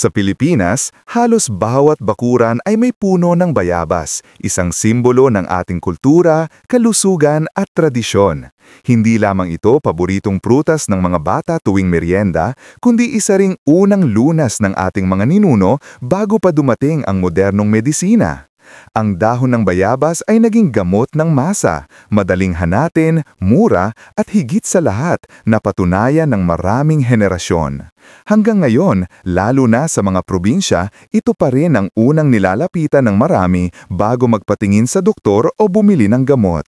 Sa Pilipinas, halos bawat bakuran ay may puno ng bayabas, isang simbolo ng ating kultura, kalusugan at tradisyon. Hindi lamang ito paboritong prutas ng mga bata tuwing merienda, kundi isa ring unang lunas ng ating mga ninuno bago pa dumating ang modernong medisina. Ang dahon ng bayabas ay naging gamot ng masa, madaling hanatin, mura at higit sa lahat napatunayan ng maraming henerasyon. Hanggang ngayon, lalo na sa mga probinsya, ito pa rin ang unang nilalapitan ng marami bago magpatingin sa doktor o bumili ng gamot.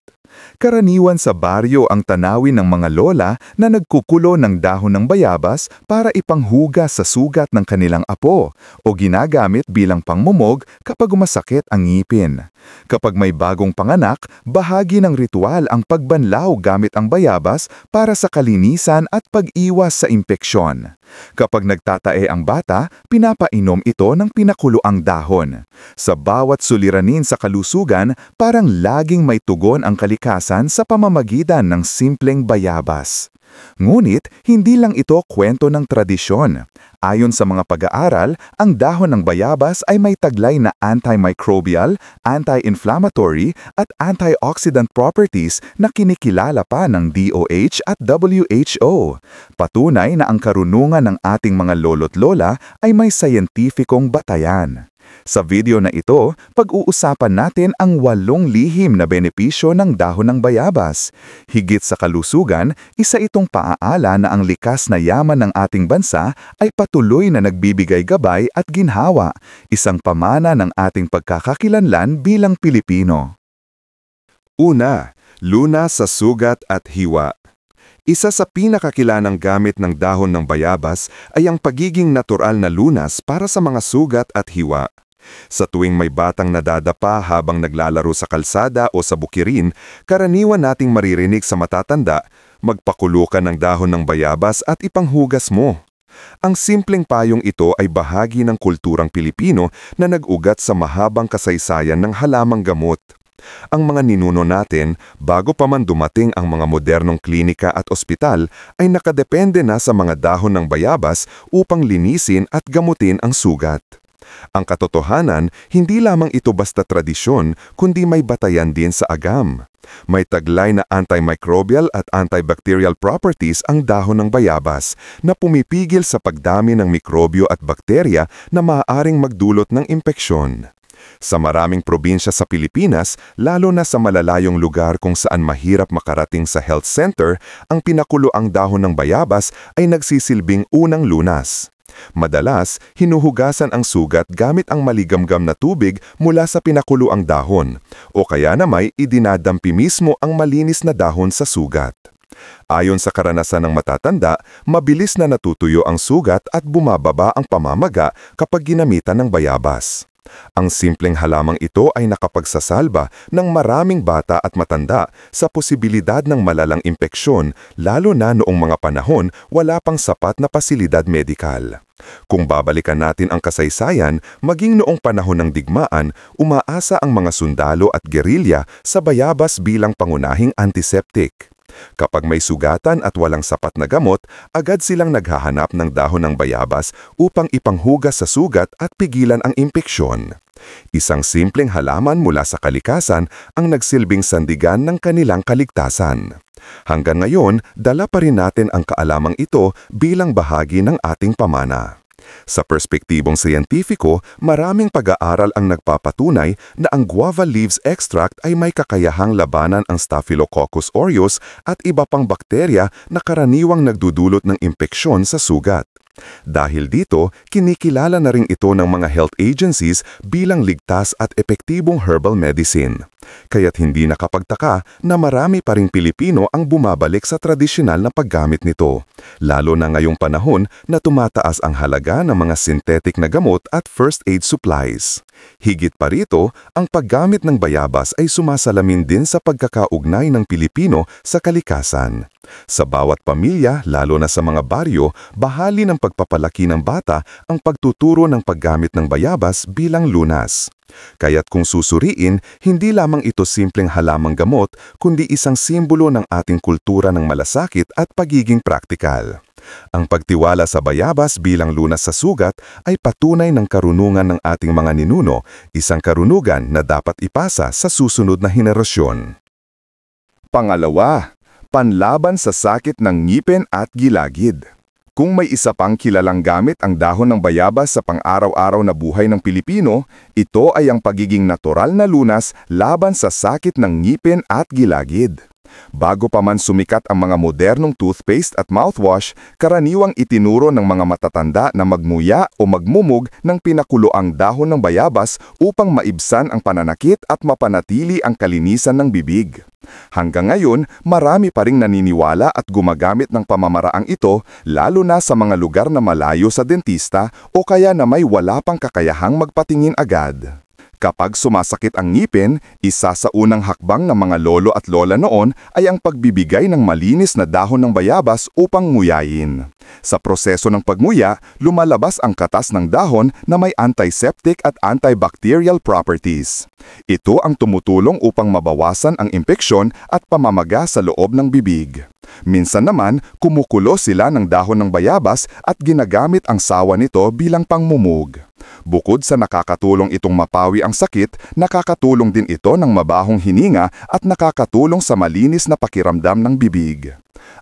Karaniwan sa baryo ang tanawin ng mga lola na nagkukulo ng dahon ng bayabas para ipanghugas sa sugat ng kanilang apo o ginagamit bilang pangmumog kapag masakit ang ngipin. Kapag may bagong panganak, bahagi ng ritual ang pagbanlaw gamit ang bayabas para sa kalinisan at pag-iwas sa impeksyon. Kapag nagtatae ang bata, pinapainom ito ng pinakuloang dahon. Sa bawat suliranin sa kalusugan, parang laging may tugon ang kalikasan sa pamamagitan ng simpleng bayabas. Ngunit, hindi lang ito kwento ng tradisyon. Ayon sa mga pag-aaral, ang dahon ng bayabas ay may taglay na antimicrobial, anti-inflammatory at antioxidant properties na kinikilala pa ng DOH at WHO. Patunay na ang karunungan ng ating mga lolo't lola ay may scientificong batayan. Sa video na ito, pag-uusapan natin ang 8 lihim na benepisyo ng dahon ng bayabas. Higit sa kalusugan, isa itong paaala na ang likas na yaman ng ating bansa ay patuloy na nagbibigay gabay at ginhawa, isang pamana ng ating pagkakakilanlan bilang Pilipino. Una, lunas sa sugat at hiwa. Isa sa pinakakilanang gamit ng dahon ng bayabas ay ang pagiging natural na lunas para sa mga sugat at hiwa. Sa tuwing may batang nadadapa habang naglalaro sa kalsada o sa bukirin, karaniwan nating maririnig sa matatanda, magpakulo ka ng dahon ng bayabas at ipanghugas mo. Ang simpleng payong ito ay bahagi ng kulturang Pilipino na nag-ugat sa mahabang kasaysayan ng halamang gamot. Ang mga ninuno natin, bago pa man dumating ang mga modernong klinika at ospital, ay nakadepende na sa mga dahon ng bayabas upang linisin at gamutin ang sugat. Ang katotohanan, hindi lamang ito basta tradisyon, kundi may batayan din sa agam. May taglay na antimicrobial at antibacterial properties ang dahon ng bayabas na pumipigil sa pagdami ng mikrobyo at bakterya na maaaring magdulot ng impeksyon. Sa maraming probinsya sa Pilipinas, lalo na sa malalayong lugar kung saan mahirap makarating sa health center, ang pinakuloang dahon ng bayabas ay nagsisilbing unang lunas. Madalas, hinuhugasan ang sugat gamit ang maligamgam na tubig mula sa pinakuloang dahon, o kaya namay idinadampi mismo ang malinis na dahon sa sugat. Ayon sa karanasan ng matatanda, mabilis na natutuyo ang sugat at bumababa ang pamamaga kapag ginamitan ng bayabas. Ang simpleng halamang ito ay nakapagsasalba ng maraming bata at matanda sa posibilidad ng malalang impeksyon, lalo na noong mga panahon wala pang sapat na pasilidad medikal. Kung babalikan natin ang kasaysayan, maging noong panahon ng digmaan, umaasa ang mga sundalo at gerilya sa bayabas bilang pangunahing antiseptic. Kapag may sugatan at walang sapat na gamot, agad silang naghahanap ng dahon ng bayabas upang ipanghugas sa sugat at pigilan ang impeksyon. Isang simpleng halaman mula sa kalikasan ang nagsilbing sandigan ng kanilang kaligtasan. Hanggang ngayon, dala pa rin natin ang kaalamang ito bilang bahagi ng ating pamana. Sa perspektibong siyentipiko, maraming pag-aaral ang nagpapatunay na ang guava leaves extract ay may kakayahang labanan ang Staphylococcus aureus at iba pang bakterya na karaniwang nagdudulot ng impeksyon sa sugat. Dahil dito, kinikilala na rin ito ng mga health agencies bilang ligtas at epektibong herbal medicine. Kaya't hindi nakapagtaka na marami pa ring Pilipino ang bumabalik sa tradisyonal na paggamit nito, lalo na ngayong panahon na tumataas ang halaga ng mga synthetic na gamot at first aid supplies. Higit pa rito, ang paggamit ng bayabas ay sumasalamin din sa pagkakaugnay ng Pilipino sa kalikasan. Sa bawat pamilya, lalo na sa mga baryo, bahagi ng pagpapalaki ng bata ang pagtuturo ng paggamit ng bayabas bilang lunas. Kaya't kung susuriin, hindi lamang ito simpleng halamang gamot, kundi isang simbolo ng ating kultura ng malasakit at pagiging praktikal. Ang pagtiwala sa bayabas bilang lunas sa sugat ay patunay ng karunungan ng ating mga ninuno, isang karunugan na dapat ipasa sa susunod na henerasyon. Pangalawa, panlaban sa sakit ng ngipin at gilagid. Kung may isa pang kilalang gamit ang dahon ng bayabas sa pang-araw-araw na buhay ng Pilipino, ito ay ang pagiging natural na lunas laban sa sakit ng ngipin at gilagid. Bago pa man sumikat ang mga modernong toothpaste at mouthwash, karaniwang itinuro ng mga matatanda na magmuya o magmumog ng pinakuloang dahon ng bayabas upang maibsan ang pananakit at mapanatili ang kalinisan ng bibig. Hanggang ngayon, marami pa ring naniniwala at gumagamit ng pamamaraang ito, lalo na sa mga lugar na malayo sa dentista o kaya na may wala pang kakayahang magpatingin agad. Kapag sumasakit ang ngipin, isa sa unang hakbang ng mga lolo at lola noon ay ang pagbibigay ng malinis na dahon ng bayabas upang nguyain. Sa proseso ng pagnguya, lumalabas ang katas ng dahon na may antiseptic at antibacterial properties. Ito ang tumutulong upang mabawasan ang impeksyon at pamamaga sa loob ng bibig. Minsan naman, kumukulo sila ng dahon ng bayabas at ginagamit ang sawa nito bilang pangmumug. Bukod sa nakakatulong itong mapawi ang sakit, nakakatulong din ito ng mabahong hininga at nakakatulong sa malinis na pakiramdam ng bibig.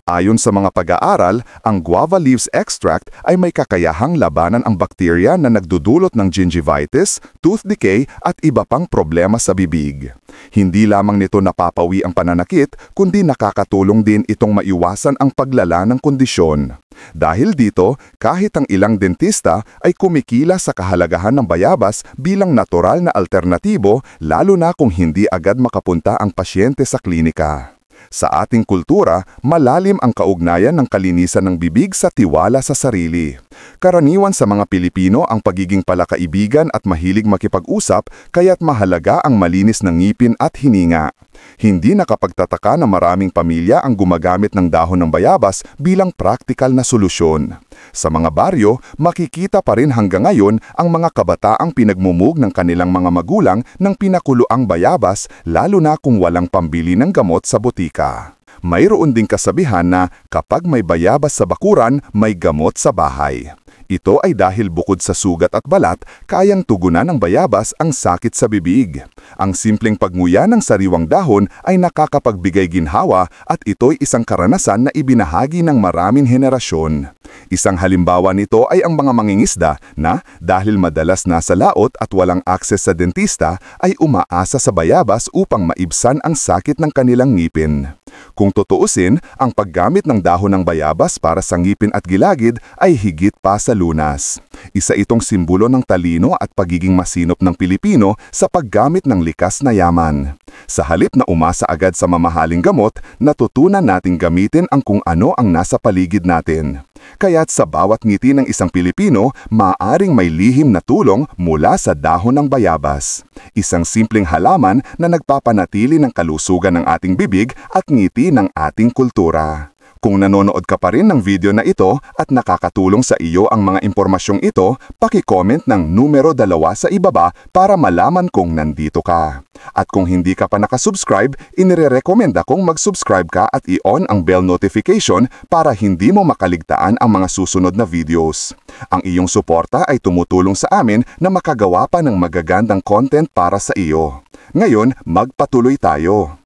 Ayon sa mga pag-aaral, ang guava leaves extract ay may kakayahang labanan ang bakterya na nagdudulot ng gingivitis, tooth decay at iba pang problema sa bibig. Hindi lamang nito napapawi ang pananakit, kundi nakakatulong din itong maiwasan ang paglala ng kondisyon. Dahil dito, kahit ang ilang dentista ay kumikila sa kahalagahan ng bayabas bilang natural na alternatibo, lalo na kung hindi agad makapunta ang pasyente sa klinika. Sa ating kultura, malalim ang kaugnayan ng kalinisan ng bibig sa tiwala sa sarili. Karaniwan sa mga Pilipino ang pagiging palakaibigan at mahilig makipag-usap, kaya't mahalaga ang malinis ng ngipin at hininga. Hindi nakapagtataka na maraming pamilya ang gumagamit ng dahon ng bayabas bilang praktikal na solusyon. Sa mga baryo, makikita pa rin hanggang ngayon ang mga kabataang pinagmumug ng kanilang mga magulang ng pinakuloang bayabas, lalo na kung walang pambili ng gamot sa botika. Mayroon ding kasabihan na kapag may bayabas sa bakuran, may gamot sa bahay. Ito ay dahil bukod sa sugat at balat, kayang tugunan ng bayabas ang sakit sa bibig. Ang simpleng pagnguya ng sariwang dahon ay nakakapagbigay ginhawa at ito'y isang karanasan na ibinahagi ng maraming henerasyon. Isang halimbawa nito ay ang mga mangingisda na, dahil madalas nasa laot at walang akses sa dentista, ay umaasa sa bayabas upang maibsan ang sakit ng kanilang ngipin. Kung tutuusin, ang paggamit ng dahon ng bayabas para sa ngipin at gilagid ay higit pa sa lunas. Isa itong simbolo ng talino at pagiging masinop ng Pilipino sa paggamit ng likas na yaman. Sa halip na umasa agad sa mamahaling gamot, natutunan nating gamitin ang kung ano ang nasa paligid natin. Kaya't sa bawat ngiti ng isang Pilipino, maaaring may lihim na tulong mula sa dahon ng bayabas. Isang simpleng halaman na nagpapanatili ng kalusugan ng ating bibig at ngiti ng ating kultura. Kung nanonood ka pa rin ng video na ito at nakakatulong sa iyo ang mga impormasyong ito, paki-comment ng numero 2 sa ibaba para malaman kung nandito ka. At kung hindi ka pa nakasubscribe, inirerekomend akong mag-subscribe ka at i-on ang bell notification para hindi mo makaligtaan ang mga susunod na videos. Ang iyong suporta ay tumutulong sa amin na makagawa pa ng magagandang content para sa iyo. Ngayon, magpatuloy tayo.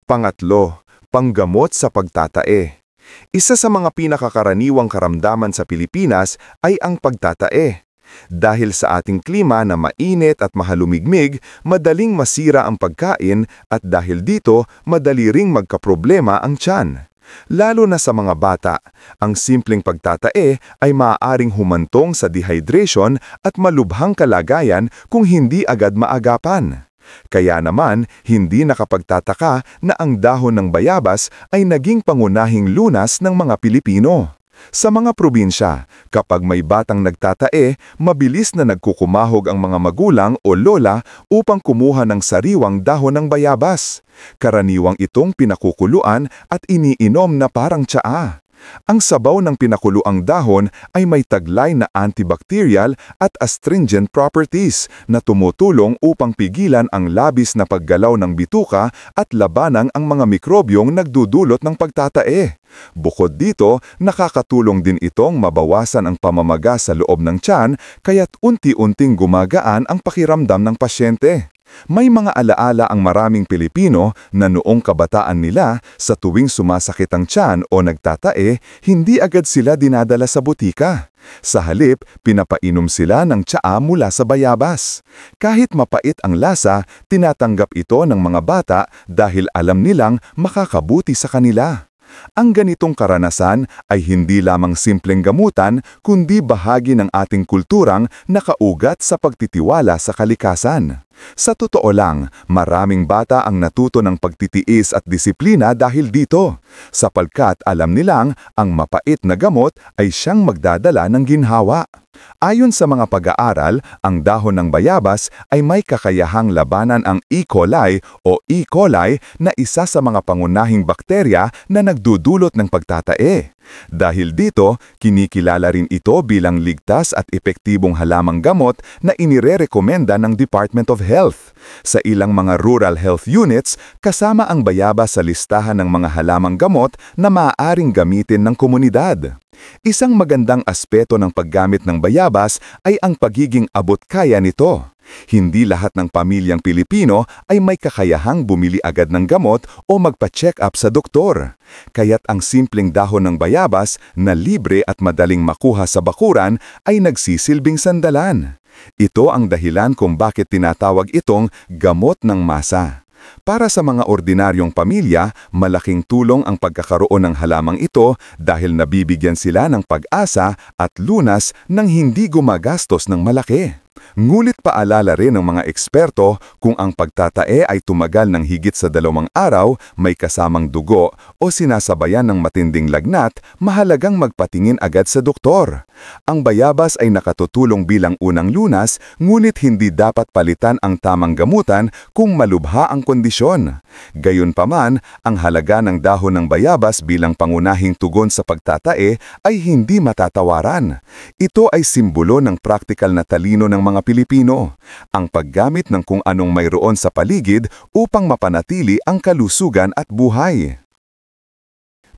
Pangatlo, panggamot sa pagtatae. Isa sa mga pinakakaraniwang karamdaman sa Pilipinas ay ang pagtatae. Dahil sa ating klima na mainit at mahalumigmig, madaling masira ang pagkain at dahil dito, madali ring magkaproblema ang tiyan. Lalo na sa mga bata, ang simpleng pagtatae ay maaaring humantong sa dehydration at malubhang kalagayan kung hindi agad maagapan. Kaya naman, hindi nakapagtataka na ang dahon ng bayabas ay naging pangunahing lunas ng mga Pilipino. Sa mga probinsya, kapag may batang nagtatae, mabilis na nagkukumahog ang mga magulang o lola upang kumuha ng sariwang dahon ng bayabas. Karaniwang itong pinakukuluan at iniinom na parang tsaa. Ang sabaw ng pinakuluang dahon ay may taglay na antibacterial at astringent properties na tumutulong upang pigilan ang labis na paggalaw ng bituka at labanan ang mga mikrobyong nagdudulot ng pagtatae. Bukod dito, nakakatulong din itong mabawasan ang pamamaga sa loob ng tiyan kaya't unti-unting gumagaan ang pakiramdam ng pasyente. May mga alaala ang maraming Pilipino na noong kabataan nila sa tuwing sumasakit ang tiyan o nagtatae, hindi agad sila dinadala sa butika. Sa halip, pinapainom sila ng tsaa mula sa bayabas. Kahit mapait ang lasa, tinatanggap ito ng mga bata dahil alam nilang makakabuti sa kanila. Ang ganitong karanasan ay hindi lamang simpleng gamutan kundi bahagi ng ating kulturang nakaugat sa pagtitiwala sa kalikasan. Sa totoo lang, maraming bata ang natuto ng pagtitiis at disiplina dahil dito, sapagkat alam nilang ang mapait na gamot ay siyang magdadala ng ginhawa. Ayon sa mga pag-aaral, ang dahon ng bayabas ay may kakayahang labanan ang E. coli o E. coli na isa sa mga pangunahing bakterya na nagdudulot ng pagtatae. Dahil dito, kinikilala rin ito bilang ligtas at epektibong halamang gamot na inirerekomenda ng Department of Health. Sa ilang mga rural health units, kasama ang bayabas sa listahan ng mga halamang gamot na maaaring gamitin ng komunidad. Isang magandang aspeto ng paggamit ng bayabas ay ang pagiging abot-kaya nito. Hindi lahat ng pamilyang Pilipino ay may kakayahang bumili agad ng gamot o magpa-check up sa doktor. Kaya't ang simpleng dahon ng bayabas na libre at madaling makuha sa bakuran ay nagsisilbing sandalan. Ito ang dahilan kung bakit tinatawag itong gamot ng masa. Para sa mga ordinaryong pamilya, malaking tulong ang pagkakaroon ng halamang ito dahil nabibigyan sila ng pag-asa at lunas nang hindi gumagastos ng malaki. Ngulit paalala rin ng mga eksperto kung ang pagtatae ay tumagal ng higit sa 2 araw, may kasamang dugo o sinasabayan ng matinding lagnat, mahalagang magpatingin agad sa doktor. Ang bayabas ay nakatutulong bilang unang lunas, ngunit hindi dapat palitan ang tamang gamutan kung malubha ang kondisyon. Gayunpaman, ang halaga ng dahon ng bayabas bilang pangunahing tugon sa pagtatae ay hindi matatawaran. Ito ay simbolo ng praktikal na talino ng mga Pilipino, ang paggamit ng kung anong mayroon sa paligid upang mapanatili ang kalusugan at buhay.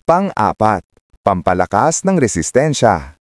Pang-4, pampalakas ng resistensya.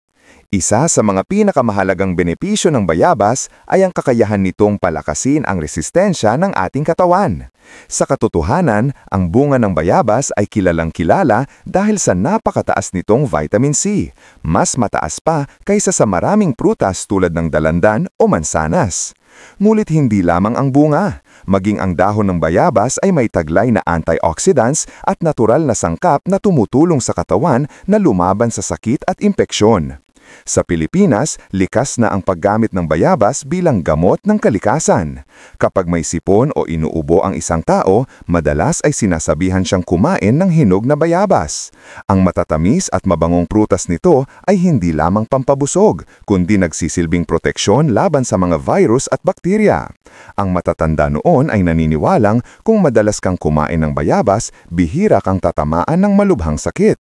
Isa sa mga pinakamahalagang benepisyo ng bayabas ay ang kakayahan nitong palakasin ang resistensya ng ating katawan. Sa katotohanan, ang bunga ng bayabas ay kilalang-kilala dahil sa napakataas nitong vitamin C, mas mataas pa kaysa sa maraming prutas tulad ng dalandan o mansanas. Ngunit hindi lamang ang bunga, maging ang dahon ng bayabas ay may taglay na antioxidants at natural na sangkap na tumutulong sa katawan na lumaban sa sakit at impeksyon. Sa Pilipinas, likas na ang paggamit ng bayabas bilang gamot ng kalikasan. Kapag may sipon o inuubo ang isang tao, madalas ay sinasabihan siyang kumain ng hinog na bayabas. Ang matatamis at mabangong prutas nito ay hindi lamang pampabusog, kundi nagsisilbing proteksyon laban sa mga virus at bakterya. Ang matatanda noon ay naniniwalang kung madalas kang kumain ng bayabas, bihira kang tatamaan ng malubhang sakit.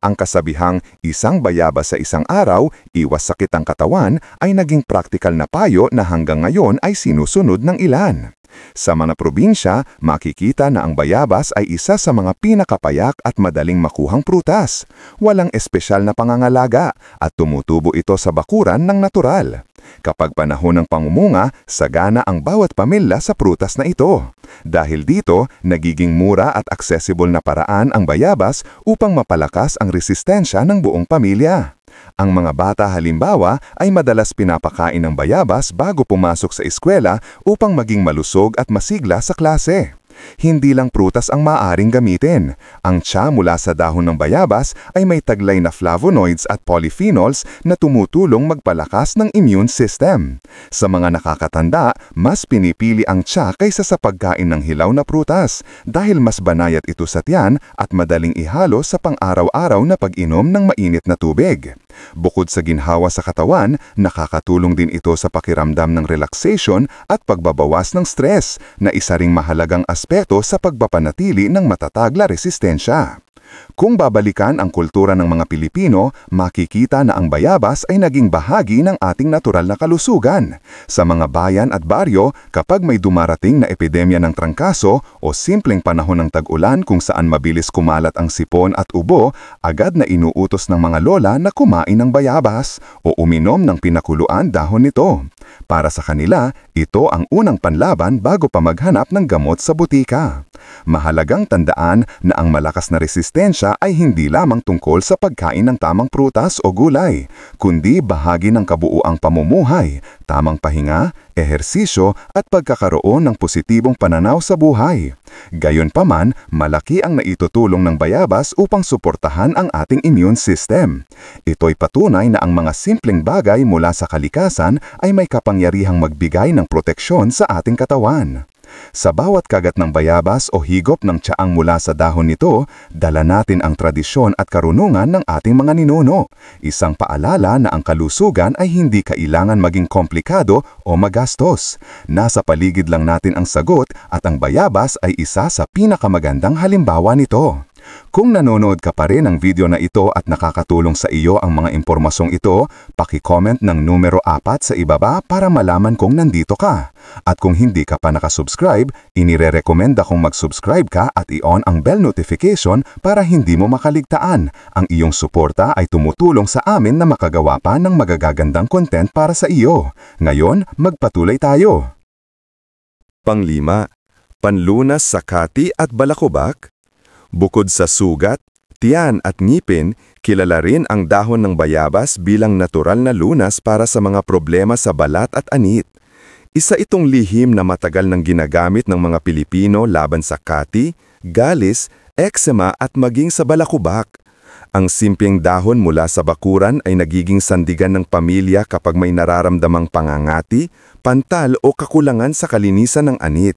Ang kasabihang isang bayabas sa isang araw, iwas sakit ang katawan ay naging praktikal na payo na hanggang ngayon ay sinusunod ng ilan. Sa mga probinsya, makikita na ang bayabas ay isa sa mga pinakapayak at madaling makuhang prutas. Walang espesyal na pangangalaga at tumutubo ito sa bakuran ng natural. Kapag panahon ng pangumunga, sagana ang bawat pamilya sa prutas na ito. Dahil dito, nagiging mura at accessible na paraan ang bayabas upang mapalakas ang resistensya ng buong pamilya. Ang mga bata halimbawa ay madalas pinapakain ng bayabas bago pumasok sa eskwela upang maging malusog at masigla sa klase. Hindi lang prutas ang maaaring gamitin. Ang tsa mula sa dahon ng bayabas ay may taglay na flavonoids at polyphenols na tumutulong magpalakas ng immune system. Sa mga nakakatanda, mas pinipili ang tsa kaysa sa pagkain ng hilaw na prutas dahil mas banayat ito sa tiyan at madaling ihalo sa pang-araw-araw na pag-inom ng mainit na tubig. Bukod sa ginhawa sa katawan, nakakatulong din ito sa pakiramdam ng relaxation at pagbabawas ng stress na isa ring mahalagang aspeto sa pagpapanatili ng matatag na resistensya. Kung babalikan ang kultura ng mga Pilipino, makikita na ang bayabas ay naging bahagi ng ating natural na kalusugan. Sa mga bayan at baryo, kapag may dumarating na epidemya ng trangkaso o simpleng panahon ng tag-ulan kung saan mabilis kumalat ang sipon at ubo, agad na inuutos ng mga lola na kumain ng bayabas o uminom ng pinakuluan dahon nito. Para sa kanila, ito ang unang panlaban bago pa maghanap ng gamot sa butika. Mahalagang tandaan na ang malakas na resistensya ay hindi lamang tungkol sa pagkain ng tamang prutas o gulay, kundi bahagi ng kabuuang pamumuhay, tamang pahinga, ehersisyo at pagkakaroon ng positibong pananaw sa buhay. Gayunpaman, malaki ang naitutulong ng bayabas upang suportahan ang ating immune system. Ito'y patunay na ang mga simpleng bagay mula sa kalikasan ay may kapangyarihang magbigay ng proteksyon sa ating katawan. Sa bawat kagat ng bayabas o higop ng tsaang mula sa dahon nito, dala natin ang tradisyon at karunungan ng ating mga ninuno. Isang paalala na ang kalusugan ay hindi kailangan maging komplikado o magastos. Nasa paligid lang natin ang sagot at ang bayabas ay isa sa pinakamagandang halimbawa nito. Kung nanonood ka pa rin ng video na ito at nakakatulong sa iyo ang mga impormasyong ito, paki-comment ng numero 4 sa ibaba para malaman kung nandito ka. At kung hindi ka pa nakasubscribe, inirerekomenda kong mag-subscribe ka at i-on ang bell notification para hindi mo makaligtaan. Ang iyong suporta ay tumutulong sa amin na makagawa pa ng magagagandang content para sa iyo. Ngayon, magpatuloy tayo. Panglima, panlunas sa kati at balakubak. Bukod sa sugat, tiyan at ngipin, kilala rin ang dahon ng bayabas bilang natural na lunas para sa mga problema sa balat at anit. Isa itong lihim na matagal nang ginagamit ng mga Pilipino laban sa kati, galis, eczema at maging sa balakubak. Ang simpleng dahon mula sa bakuran ay nagiging sandigan ng pamilya kapag may nararamdamang pangangati, pantal o kakulangan sa kalinisan ng anit.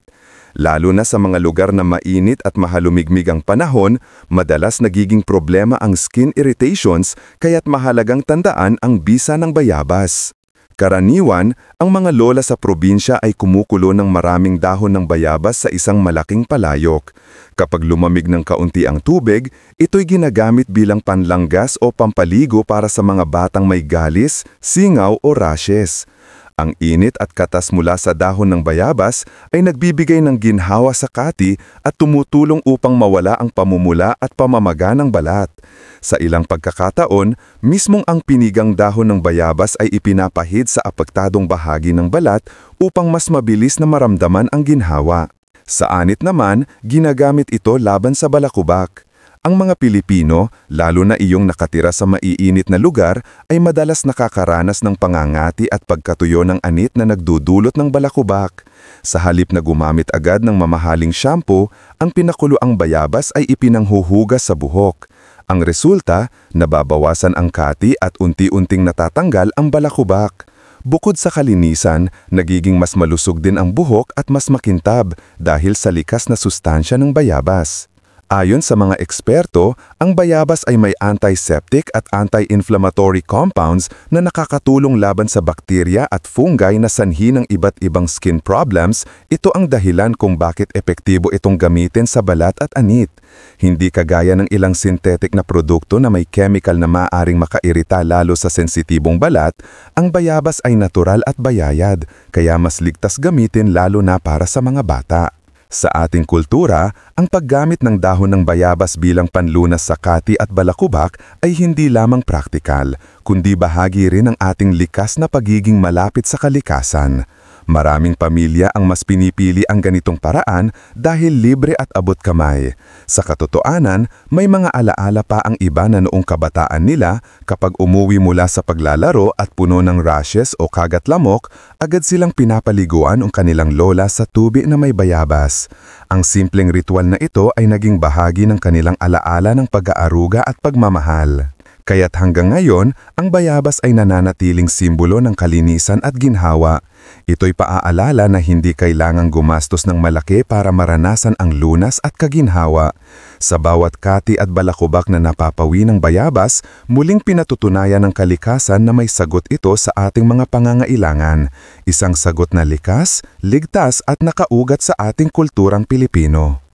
Lalo na sa mga lugar na mainit at mahalumigmig ang panahon, madalas nagiging problema ang skin irritations kaya't mahalagang tandaan ang bisa ng bayabas. Karaniwan, ang mga lola sa probinsya ay kumukulo ng maraming dahon ng bayabas sa isang malaking palayok. Kapag lumamig ng kaunti ang tubig, ito'y ginagamit bilang panlanggas o pampaligo para sa mga batang may galis, singaw o rashes. Ang init at katas mula sa dahon ng bayabas ay nagbibigay ng ginhawa sa kati at tumutulong upang mawala ang pamumula at pamamaga ng balat. Sa ilang pagkakataon, mismong ang pinigang dahon ng bayabas ay ipinapahid sa apektadong bahagi ng balat upang mas mabilis na maramdaman ang ginhawa. Sa anit naman, ginagamit ito laban sa balakubak. Ang mga Pilipino, lalo na iyong nakatira sa maiinit na lugar, ay madalas nakakaranas ng pangangati at pagkatuyo ng anit na nagdudulot ng balakubak. Sa halip na gumamit agad ng mamahaling shampoo, ang pinakuluang bayabas ay ipinanghuhugas sa buhok. Ang resulta, nababawasan ang kati at unti-unting natatanggal ang balakubak. Bukod sa kalinisan, nagiging mas malusog din ang buhok at mas makintab dahil sa likas na sustansya ng bayabas. Ayon sa mga eksperto, ang bayabas ay may antiseptic at anti-inflammatory compounds na nakakatulong laban sa bakterya at fungi na sanhi ng iba't ibang skin problems. Ito ang dahilan kung bakit epektibo itong gamitin sa balat at anit. Hindi kagaya ng ilang synthetic na produkto na may chemical na maaaring makairita lalo sa sensitibong balat, ang bayabas ay natural at bayayad, kaya mas ligtas gamitin lalo na para sa mga bata. Sa ating kultura, ang paggamit ng dahon ng bayabas bilang panlunas sa kati at balakubak ay hindi lamang praktikal, kundi bahagi rin ng ating likas na pagiging malapit sa kalikasan. Maraming pamilya ang mas pinipili ang ganitong paraan dahil libre at abot kamay. Sa katotohanan, may mga alaala pa ang iba na noong kabataan nila kapag umuwi mula sa paglalaro at puno ng rashes o kagat lamok, agad silang pinapaliguan ang kanilang lola sa tubig na may bayabas. Ang simpleng ritual na ito ay naging bahagi ng kanilang alaala ng pag-aaruga at pagmamahal. Kaya't hanggang ngayon, ang bayabas ay nananatiling simbolo ng kalinisan at ginhawa. Ito'y paaalala na hindi kailangang gumastos ng malaki para maranasan ang lunas at kaginhawa. Sa bawat kati at balakubak na napapawi ng bayabas, muling pinatutunayan ng kalikasan na may sagot ito sa ating mga pangangailangan. Isang sagot na likas, ligtas at nakaugat sa ating kulturang Pilipino.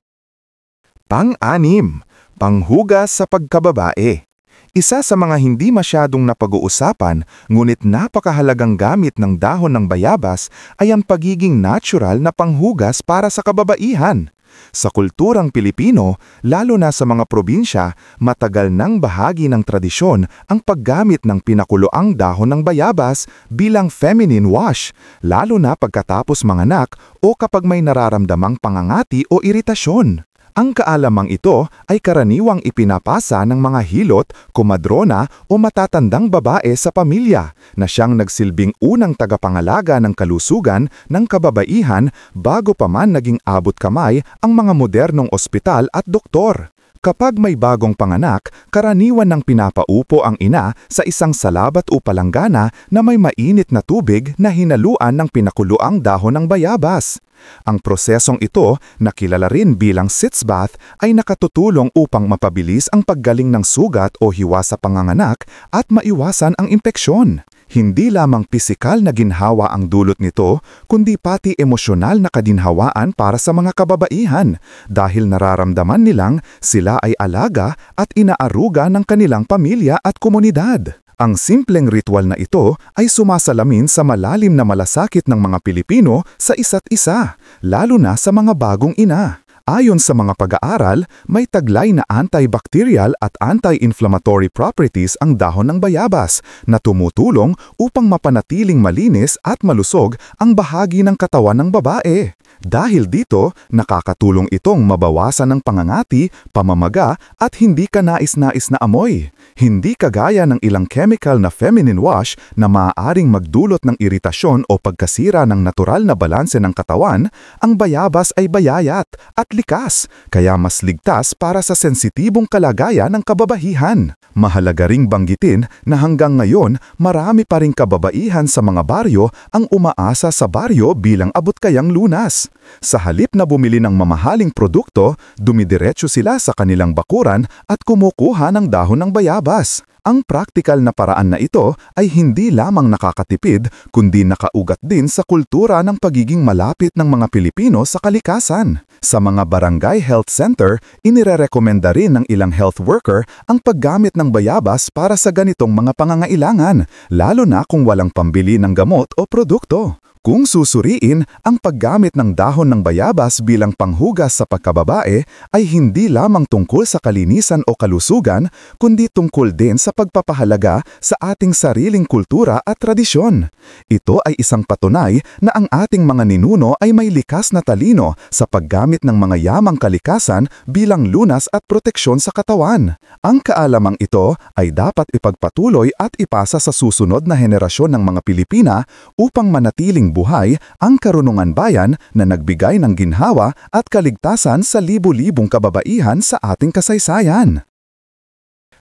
Pang-anim, Panghugas sa pagkababae. Isa sa mga hindi masyadong napag-uusapan, ngunit napakahalagang gamit ng dahon ng bayabas ay ang pagiging natural na panghugas para sa kababaihan. Sa kulturang Pilipino, lalo na sa mga probinsya, matagal nang bahagi ng tradisyon ang paggamit ng pinakuloang dahon ng bayabas bilang feminine wash, lalo na pagkatapos manganak o kapag may nararamdamang pangangati o iritasyon. Ang kaalamang ito ay karaniwang ipinapasa ng mga hilot, komadrona o matatandang babae sa pamilya na siyang nagsilbing unang tagapangalaga ng kalusugan ng kababaihan bago pa man naging abot kamay ang mga modernong ospital at doktor. Kapag may bagong panganak, karaniwan ng pinapaupo ang ina sa isang salabat o palanggana na may mainit na tubig na hinaluan ng pinakuluang dahon ng bayabas. Ang prosesong ito, na kilala rin bilang sitz bath, ay nakatutulong upang mapabilis ang paggaling ng sugat o hiwa sa panganganak at maiwasan ang impeksyon. Hindi lamang pisikal na ginhawa ang dulot nito, kundi pati emosyonal na kadinhawaan para sa mga kababaihan dahil nararamdaman nilang sila ay alaga at inaaruga ng kanilang pamilya at komunidad. Ang simpleng ritual na ito ay sumasalamin sa malalim na malasakit ng mga Pilipino sa isa't isa, lalo na sa mga bagong ina. Ayon sa mga pag-aaral, may taglay na antibacterial at anti-inflammatory properties ang dahon ng bayabas na tumutulong upang mapanatiling malinis at malusog ang bahagi ng katawan ng babae. Dahil dito, nakakatulong itong mabawasan ng pangangati, pamamaga at hindi kanais-nais na amoy. Hindi kagaya ng ilang chemical na feminine wash na maaaring magdulot ng iritasyon o pagkasira ng natural na balanse ng katawan, ang bayabas ay bayayat at likas, kaya mas ligtas para sa sensitibong kalagayan ng kababahihan. Mahalaga ring banggitin na hanggang ngayon marami pa ring kababaihan sa mga baryo ang umaasa sa baryo bilang abot-kayang lunas. Sa halip na bumili ng mamahaling produkto, dumidiretso sila sa kanilang bakuran at kumukuha ng dahon ng bayabas. Ang praktikal na paraan na ito ay hindi lamang nakakatipid kundi nakaugat din sa kultura ng pagiging malapit ng mga Pilipino sa kalikasan. Sa mga barangay health center, inirerekomenda rin ng ilang health worker ang paggamit ng bayabas para sa ganitong mga pangangailangan, lalo na kung walang pambili ng gamot o produkto. Kung susuriin, ang paggamit ng dahon ng bayabas bilang panghugas sa pagkababae ay hindi lamang tungkol sa kalinisan o kalusugan, kundi tungkol din sa pagpapahalaga sa ating sariling kultura at tradisyon. Ito ay isang patunay na ang ating mga ninuno ay may likas na talino sa paggamit ng mga yamang kalikasan bilang lunas at proteksyon sa katawan. Ang kaalamang ito ay dapat ipagpatuloy at ipasa sa susunod na henerasyon ng mga Pilipina upang manatiling buhay ang karunungan bayan na nagbigay ng ginhawa at kaligtasan sa libu-libong kababaihan sa ating kasaysayan.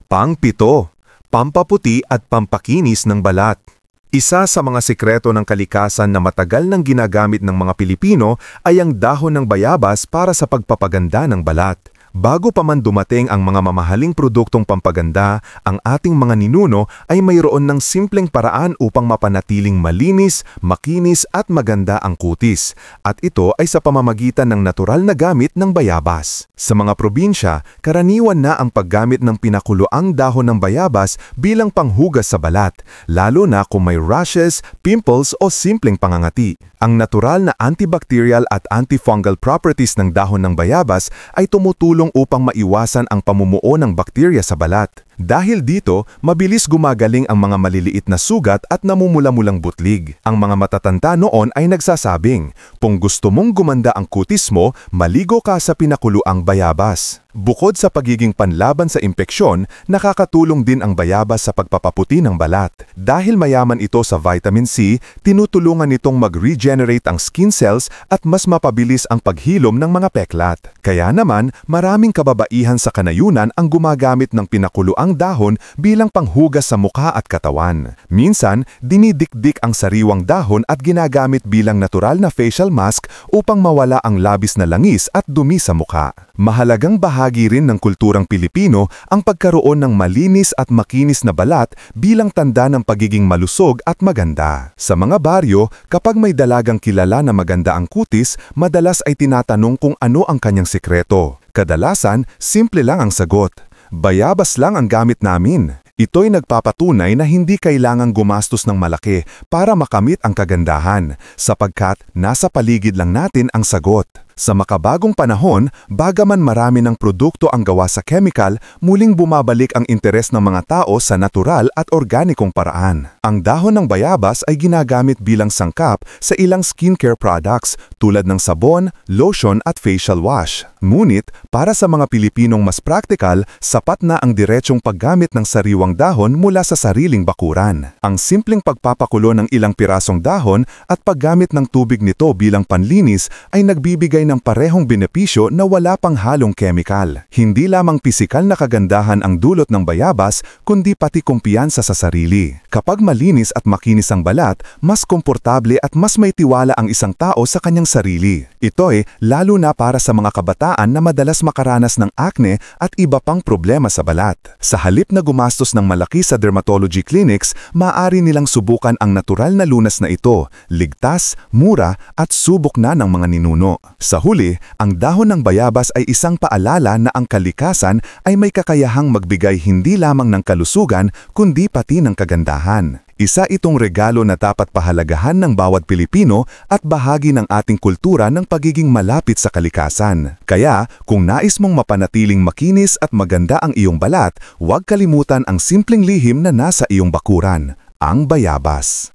Pang-7, pampaputi at pampakinis ng balat. Isa sa mga sikreto ng kalikasan na matagal nang ginagamit ng mga Pilipino ay ang dahon ng bayabas para sa pagpapaganda ng balat. Bago pa man dumating ang mga mamahaling produktong pampaganda, ang ating mga ninuno ay mayroon ng simpleng paraan upang mapanatiling malinis, makinis at maganda ang kutis. At ito ay sa pamamagitan ng natural na gamit ng bayabas. Sa mga probinsya, karaniwan na ang paggamit ng pinakuloang dahon ng bayabas bilang panghugas sa balat, lalo na kung may rashes, pimples o simpleng pangangati. Ang natural na antibacterial at antifungal properties ng dahon ng bayabas ay tumutulong upang maiwasan ang pamumuo ng bakterya sa balat. Dahil dito, mabilis gumagaling ang mga maliliit na sugat at namumula-mulang butlig. Ang mga matatanda noon ay nagsasabing, kung gusto mong gumanda ang kutis mo, maligo ka sa pinakuluang bayabas. Bukod sa pagiging panlaban sa impeksyon, nakakatulong din ang bayabas sa pagpapaputi ng balat. Dahil mayaman ito sa vitamin C, tinutulungan nitong mag-regenerate ang skin cells at mas mapabilis ang paghilom ng mga peklat. Kaya naman, maraming kababaihan sa kanayunan ang gumagamit ng pinakuluang dahon bilang panghugas sa mukha at katawan. Minsan, dinidikdik ang sariwang dahon at ginagamit bilang natural na facial mask upang mawala ang labis na langis at dumi sa mukha. Mahalagang bahagi rin ng kulturang Pilipino ang pagkaroon ng malinis at makinis na balat bilang tanda ng pagiging malusog at maganda. Sa mga baryo, kapag may dalagang kilala na maganda ang kutis, madalas ay tinatanong kung ano ang kanyang sikreto. Kadalasan, simple lang ang sagot. Bayabas lang ang gamit namin. Ito'y nagpapatunay na hindi kailangang gumastos ng malaki para makamit ang kagandahan, sapagkat nasa paligid lang natin ang sagot. Sa makabagong panahon, bagaman marami ng produkto ang gawa sa chemical, muling bumabalik ang interes ng mga tao sa natural at organikong paraan. Ang dahon ng bayabas ay ginagamit bilang sangkap sa ilang skincare products tulad ng sabon, lotion at facial wash. Ngunit, para sa mga Pilipinong mas praktikal, sapat na ang diretsyong paggamit ng sariwang dahon mula sa sariling bakuran. Ang simpleng pagpapakulo ng ilang pirasong dahon at paggamit ng tubig nito bilang panlinis ay nagbibigay ng parehong benepisyo na wala pang halong chemical. Hindi lamang pisikal na kagandahan ang dulot ng bayabas, kundi pati kumpiyansa sa sarili. Kapag malinis at makinis ang balat, mas komportable at mas may tiwala ang isang tao sa kanyang sarili. Ito ay lalo na para sa mga kabataan na madalas makaranas ng acne at iba pang problema sa balat. Sa halip na gumastos ng malaki sa dermatology clinics, maaari nilang subukan ang natural na lunas na ito, ligtas, mura at subok na ng mga ninuno. Sa huli, ang dahon ng bayabas ay isang paalala na ang kalikasan ay may kakayahang magbigay hindi lamang ng kalusugan kundi pati ng kagandahan. Isa itong regalo na dapat pahalagahan ng bawat Pilipino at bahagi ng ating kultura ng pagiging malapit sa kalikasan. Kaya, kung nais mong mapanatiling makinis at maganda ang iyong balat, huwag kalimutan ang simpleng lihim na nasa iyong bakuran, ang bayabas.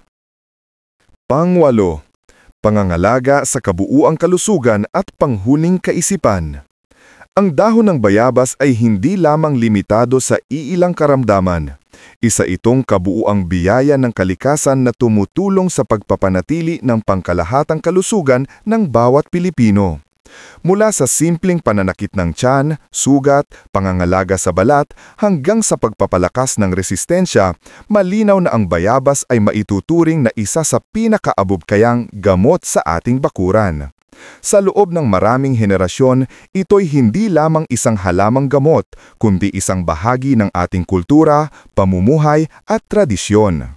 Pang-8. Pangangalaga sa kabuuang kalusugan at panghuling kaisipan. Ang dahon ng bayabas ay hindi lamang limitado sa iilang karamdaman. Isa itong kabuuang biyaya ng kalikasan na tumutulong sa pagpapanatili ng pangkalahatang kalusugan ng bawat Pilipino. Mula sa simpleng pananakit ng tiyan, sugat, pangangalaga sa balat, hanggang sa pagpapalakas ng resistensya, malinaw na ang bayabas ay maituturing na isa sa pinakaabubkayang gamot sa ating bakuran. Sa loob ng maraming henerasyon, ito'y hindi lamang isang halamang gamot, kundi isang bahagi ng ating kultura, pamumuhay at tradisyon.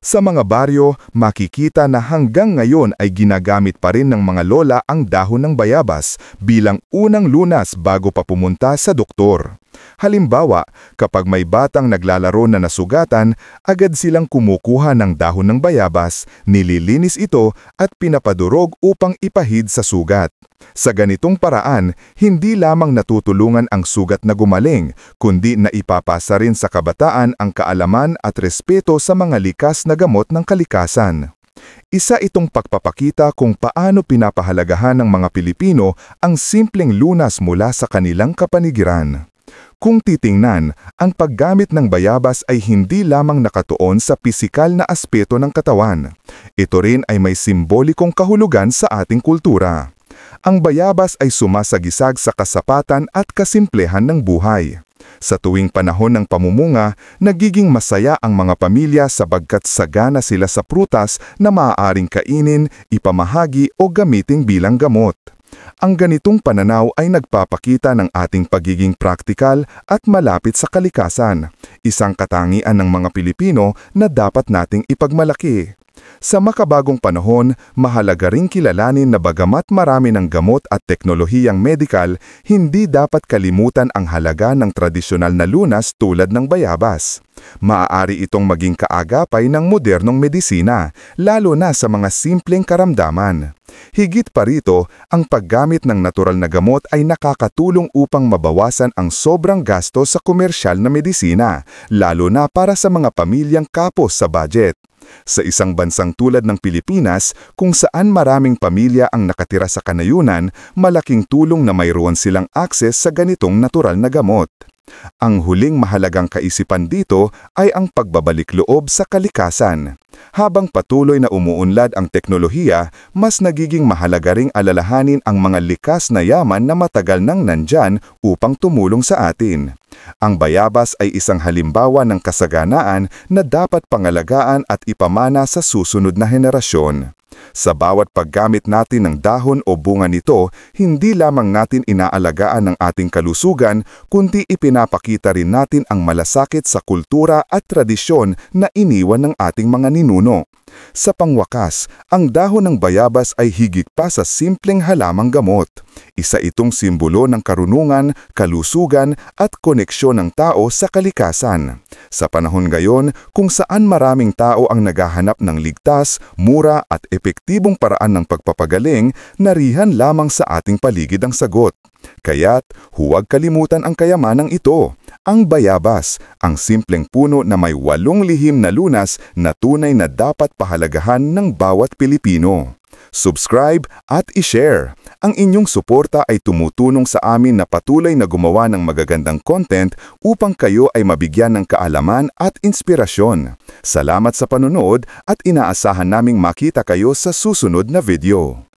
Sa mga baryo, makikita na hanggang ngayon ay ginagamit pa rin ng mga lola ang dahon ng bayabas bilang unang lunas bago pa pumunta sa doktor. Halimbawa, kapag may batang naglalaro na nasugatan, agad silang kumukuha ng dahon ng bayabas, nililinis ito at pinapadurog upang ipahid sa sugat. Sa ganitong paraan, hindi lamang natutulungan ang sugat na gumaling, kundi naipapasa rin sa kabataan ang kaalaman at respeto sa mga likas na gamot ng kalikasan. Isa itong pagpapakita kung paano pinapahalagahan ng mga Pilipino ang simpleng lunas mula sa kanilang kapanigiran. Kung titingnan, ang paggamit ng bayabas ay hindi lamang nakatuon sa pisikal na aspeto ng katawan. Ito rin ay may simbolikong kahulugan sa ating kultura. Ang bayabas ay sumasagisag sa kasapatan at kasimplehan ng buhay. Sa tuwing panahon ng pamumunga, nagiging masaya ang mga pamilya sapagkat sagana sila sa prutas na maaaring kainin, ipamahagi o gamitin bilang gamot. Ang ganitong pananaw ay nagpapakita ng ating pagiging praktikal at malapit sa kalikasan, isang katangian ng mga Pilipino na dapat nating ipagmalaki. Sa makabagong panahon, mahalaga ring kilalanin na bagamat marami ng gamot at teknolohiyang medikal, hindi dapat kalimutan ang halaga ng tradisyonal na lunas tulad ng bayabas. Maaari itong maging kaagapay ng modernong medisina, lalo na sa mga simpleng karamdaman. Higit pa rito, ang paggamit ng natural na gamot ay nakakatulong upang mabawasan ang sobrang gasto sa komersyal na medisina, lalo na para sa mga pamilyang kapos sa budget. Sa isang bansang tulad ng Pilipinas, kung saan maraming pamilya ang nakatira sa kanayunan, malaking tulong na mayroon silang akses sa ganitong natural na gamot. Ang huling mahalagang kaisipan dito ay ang pagbabalik loob sa kalikasan. Habang patuloy na umuunlad ang teknolohiya, mas nagiging mahalaga ring alalahanin ang mga likas na yaman na matagal nang nandyan upang tumulong sa atin. Ang bayabas ay isang halimbawa ng kasaganaan na dapat pangalagaan at ipamana sa susunod na henerasyon. Sa bawat paggamit natin ng dahon o bunga nito, hindi lamang natin inaalagaan ang ating kalusugan, kundi ipinapakita rin natin ang malasakit sa kultura at tradisyon na iniwan ng ating mga ninuno. Sa pangwakas, ang dahon ng bayabas ay higit pa sa simpleng halamang gamot. Isa itong simbolo ng karunungan, kalusugan at koneksyon ng tao sa kalikasan. Sa panahon ngayon, kung saan maraming tao ang naghahanap ng ligtas, mura at epektibong paraan ng pagpapagaling, narihan lamang sa ating paligid ang sagot. Kaya't huwag kalimutan ang kayamanang ito, ang bayabas, ang simpleng puno na may 8 lihim na lunas na tunay na dapat pahalagahan ng bawat Pilipino. Subscribe at i-share. Ang inyong suporta ay tumutulong sa amin na patuloy na gumawa ng magagandang content upang kayo ay mabigyan ng kaalaman at inspirasyon. Salamat sa panonood at inaasahan naming makita kayo sa susunod na video.